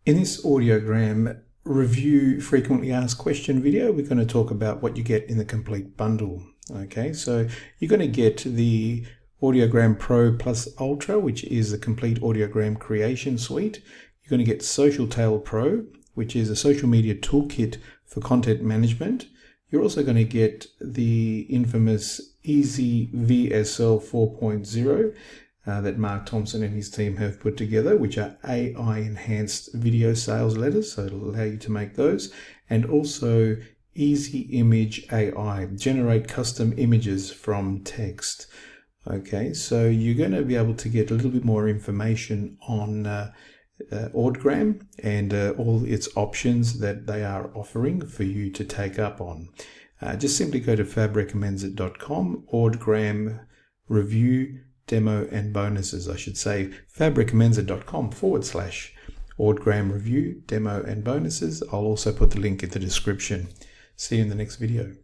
In this audiogram review frequently asked question video, we're going to talk about what you get in the complete bundle. Okay, so you're going to get the Audiogram Pro Plus Ultra, which is the complete audiogram creation suite. You're going to get Social Tail Pro, which is a social media toolkit for content management. You're also going to get the infamous Easy VSL 4.0 that Mark Thompson and his team have put together, which are AI-enhanced video sales letters, so it'll allow you to make those, and also Easy Image AI, generate custom images from text. Okay, so you're going to be able to get a little bit more information on AudGram and all its options that they are offering for you to take up on. Just simply go to fabrecommendsit.com, AudGram Review Demo and Bonuses, I should say, fabrecommendsit.com/AudGram Review Demo and Bonuses. I'll also put the link in the description. See you in the next video.